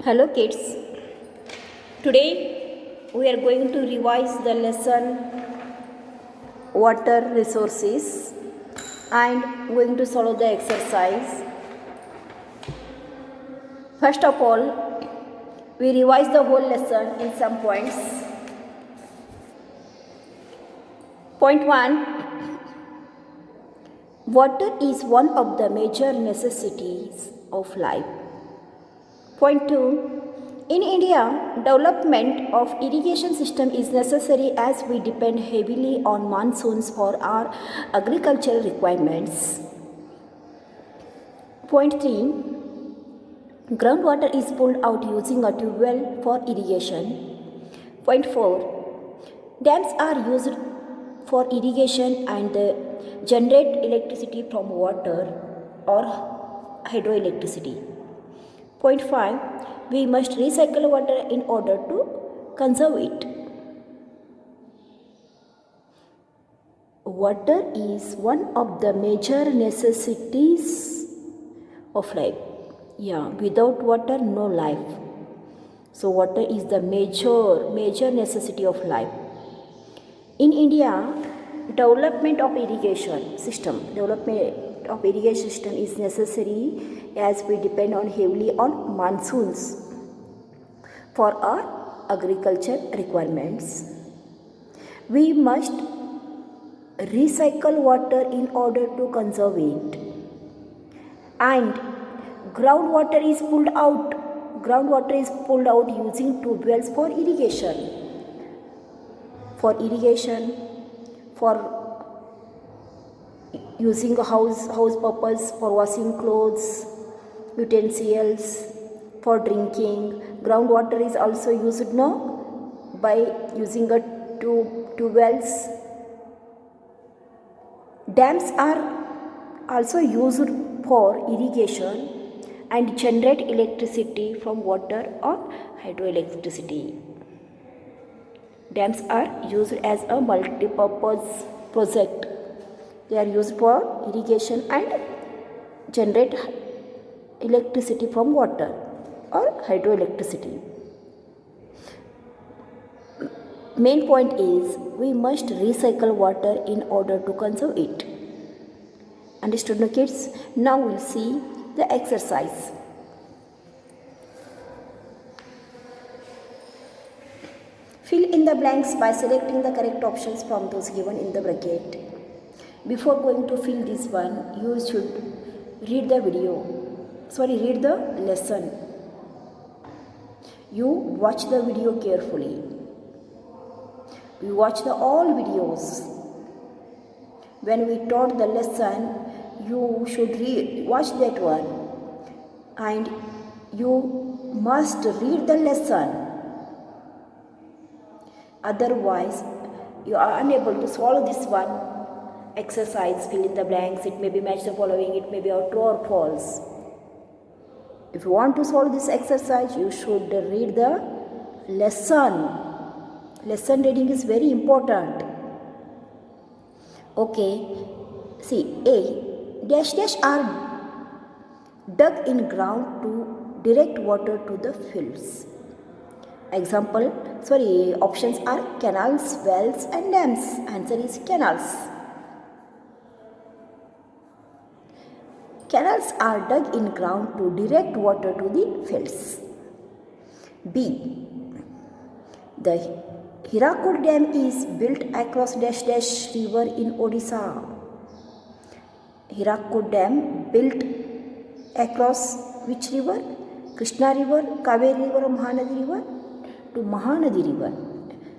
Hello kids. Today we are going to revise the lesson water resources and going to solve the exercise. First of all, we revise the whole lesson in some points. Point 1, water is one of the major necessities of life. Point 2, in India, development of irrigation system is necessary as we depend heavily on monsoons for our agricultural requirements. Point 3, groundwater is pulled out using a tube well for irrigation. Point 4, dams are used for irrigation and generate electricity from water or hydroelectricity. Point 5, we must recycle water in order to conserve it. Water is one of the major necessities of life. Without water, no life. So water is the major necessity of life. In India, development of irrigation system is necessary as we depend heavily on monsoons for our agriculture requirements. We must recycle water in order to conserve it. And groundwater is pulled out using tube wells for irrigation. For using a house purpose, for washing clothes, utensils, for drinking. Groundwater is also used now by using a tube wells. Dams are also used for irrigation and generate electricity from water or hydroelectricity. Dams are used as a multi-purpose project. They are used for irrigation and generate electricity from water or hydroelectricity. Main point is we must recycle water in order to conserve it. Understood, no kids? Now we'll see the exercise. Fill in the blanks by selecting the correct options from those given in the bracket. Before going to fill this one, you should read the lesson. You watch the video carefully. You watch all videos. When we taught the lesson, you should watch that one. And you must read the lesson. Otherwise, you are unable to solve this one. Exercise, fill in the blanks. It may be match the following, it may be true or false. If you want to solve this exercise, you should read the lesson. Lesson reading is very important. Okay, see, A, dash are dug in ground to direct water to the fields. Options are canals, wells and dams. Answer is canals. Canals are dug in ground to direct water to the fields. B, the Hirakud Dam is built across dash river in Odisha. Hirakud Dam built across which river? Krishna river, Kaveri river or Mahanadi river? To Mahanadi river.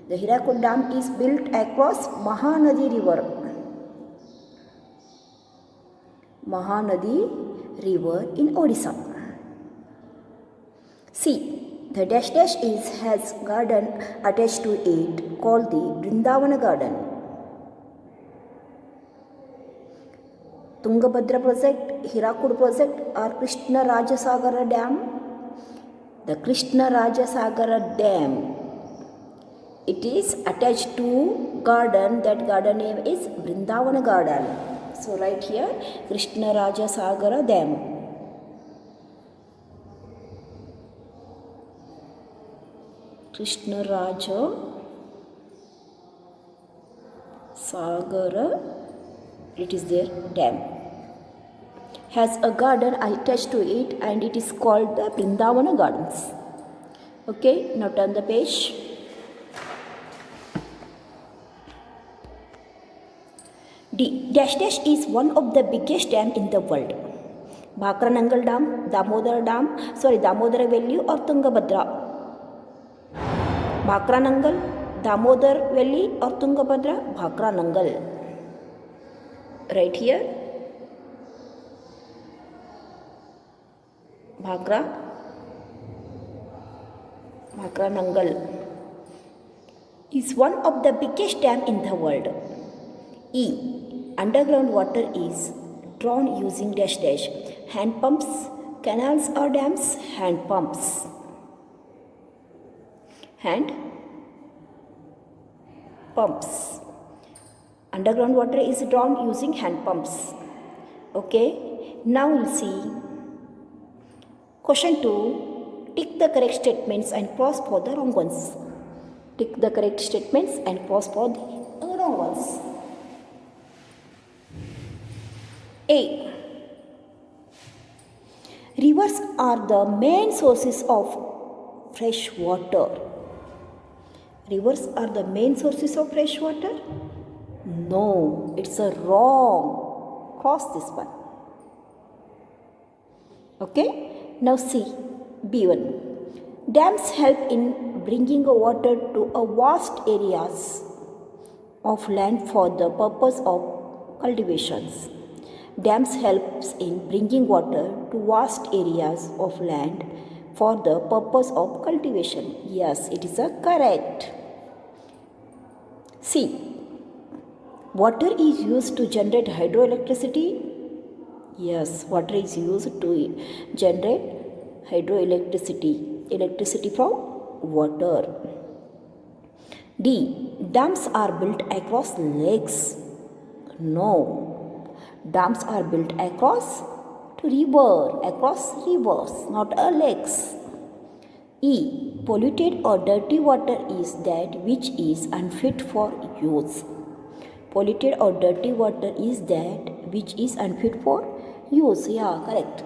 The Hirakud Dam is built across Mahanadi river. Mahanadi river in Odisha. C, the dash has garden attached to it called the Vrindavana garden. Tungabhadra project, Hirakud project or Krishna Rajasagara Dam? The Krishna Rajasagara Dam. It is attached to garden. That garden name is Vrindavana garden. So right here, Krishna Rajasagara Dam. Krishnaraja Sagara, it is their dam. Has a garden attached to it and it is called the Vrindavana Gardens. Okay, now turn the page. D. Dash dash is one of the biggest dam in the world. Bhakranangal Dam, Damodara Valley or Tungabhadra. Bhakranangal, Damodar Valley or Tungabhadra? Bhakranangal. Right here. Bhakranangal is one of the biggest dam in the world. E. Underground water is drawn using dash dash. Hand pumps, canals or dams? Hand pumps. Hand pumps. Underground water is drawn using hand pumps. Okay, now we'll see question 2. Tick the correct statements and pause for the wrong ones. Tick the correct statements and pause for the wrong ones. A. Rivers are the main sources of fresh water. Rivers are the main sources of fresh water? No, it's a wrong. Cross this one. Okay, now see B1. Dams help in bringing water to a vast areas of land for the purpose of cultivations. Dams helps in bringing water to vast areas of land for the purpose of cultivation. Yes, it is a correct. C. Water is used to generate hydroelectricity. Yes, water is used to generate hydroelectricity. Electricity from water. D. Dams are built across lakes. No. Dams are built across rivers, not lakes. E. Polluted or dirty water is that which is unfit for use. Polluted or dirty water is that which is unfit for use. Yeah, correct.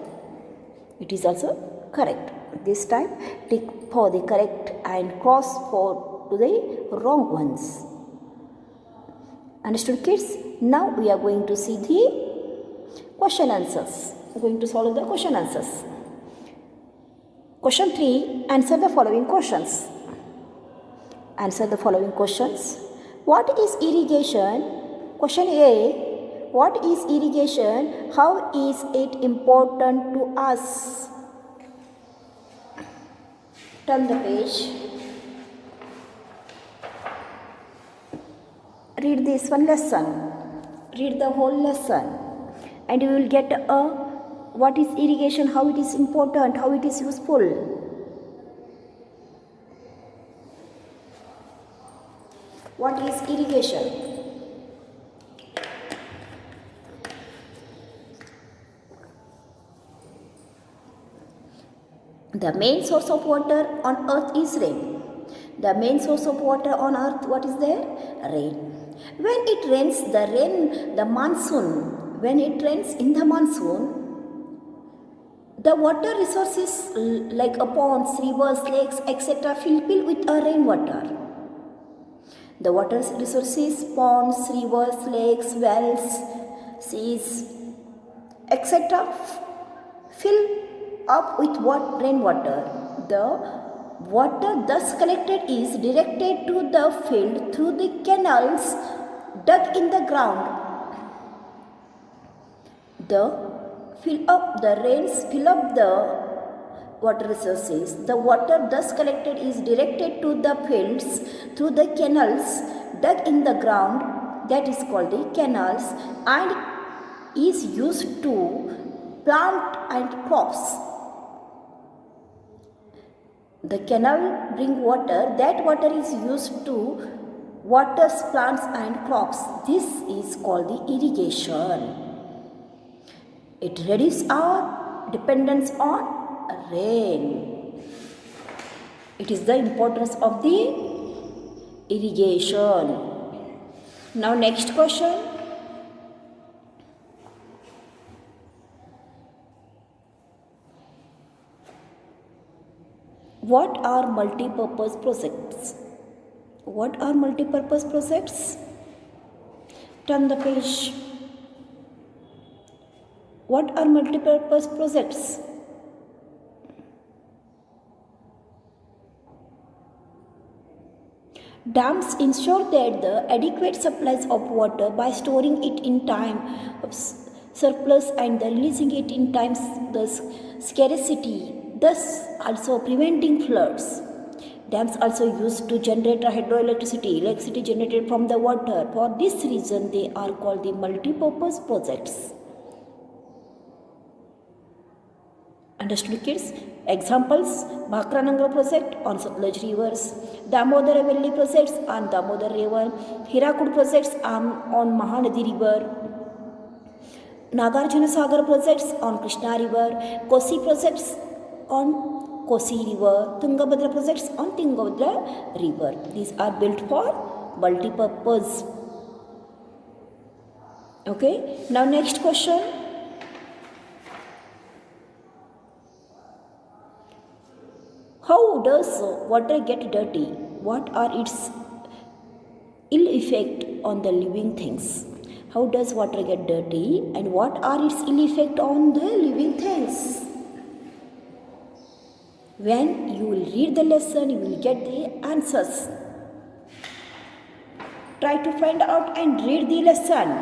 It is also correct. This time tick for the correct and cross for to the wrong ones. Understood, kids? Now we are going to see the question answers. We are going to solve the question answers. Question 3. Answer the following questions. Answer the following questions. What is irrigation? Question A. What is irrigation? How is it important to us? Turn the page. Read this one lesson. Read the whole lesson. And you will get what is irrigation, how it is important, how it is useful. What is irrigation? The main source of water on earth is rain. The main source of water on earth, what is there? Rain. When it rains, the monsoon, when it rains in the monsoon, the water resources like ponds, rivers, lakes, etc. fill with rainwater. The water resources, ponds, rivers, lakes, wells, seas, etc. fill up with rainwater. The water thus collected is directed to the field through the canals dug in the ground. Fill up the water resources. The water thus collected is directed to the fields through the canals dug in the ground, that is called the canals, and is used to plant and crops. The canal bring water, that water is used to water plants and crops. This is called the irrigation. It reduces our dependence on rain. It is the importance of the irrigation. Now next question. What are multi-purpose projects? What are multi-purpose projects? Turn the page. What are multi-purpose projects? Dams ensure that the adequate supplies of water by storing it in time of surplus and releasing it in times the scarcity, thus also preventing floods. Dams also used to generate electricity generated from the water. For this reason, they are called the multi-purpose projects. Understood, kids? Examples: Bhakra Nangal project on Satluj rivers, Damodar Valley projects on Damodar river, Hirakud projects on Mahanadi river, Nagarjuna Sagar projects on Krishna river, Kosi projects on Kosi river, Tungabhadra projects on Tungabhadra river. These are built for multi-purpose. Okay. Now next question. How does water get dirty? What are its ill effect on the living things? How does water get dirty and what are its ill effect on the living things? When you will read the lesson, you will get the answers. Try to find out and read the lesson.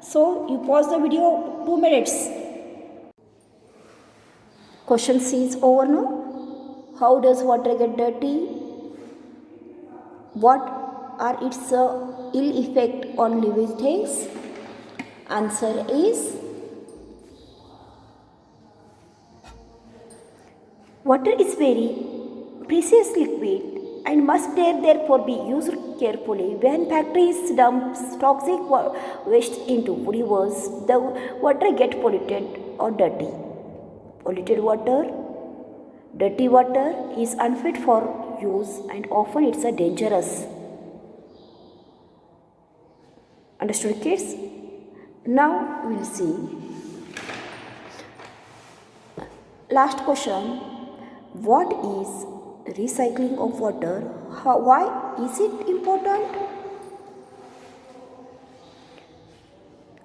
So you pause the video 2 minutes. Question C is over now. How does water get dirty? What are its ill effect on living things? Answer is water is very precious liquid and must therefore be used carefully. When factories dump toxic waste into rivers, the water gets polluted or dirty. Dirty water is unfit for use and often it's dangerous. Understood, kids? Now we will see. Last question. What is recycling of water? Why is it important?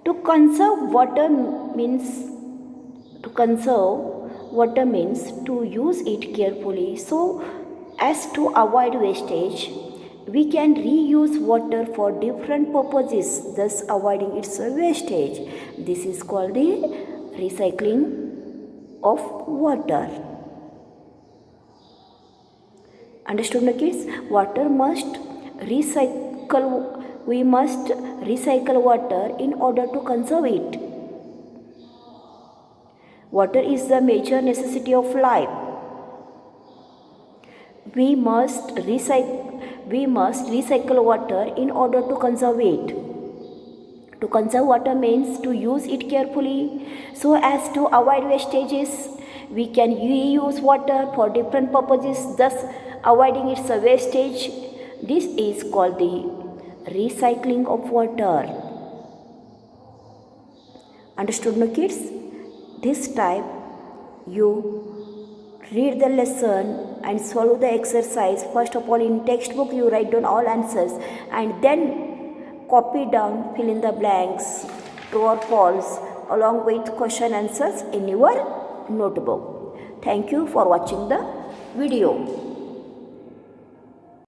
To conserve water means to use it carefully so as to avoid wastage. We can reuse water for different purposes, thus avoiding its wastage. This is called the recycling of water. Understood, kids? We must recycle water in order to conserve it. Water is the major necessity of life. We must recycle water in order to conserve it. To conserve water means to use it carefully so as to avoid wastages. We can reuse water for different purposes, thus avoiding its wastage. This is called the recycling of water. Understood, no kids? This time you read the lesson and solve the exercise. First of all, in textbook you write down all answers and then copy down, fill in the blanks, true or false, along with question answers in your notebook. Thank you for watching the video.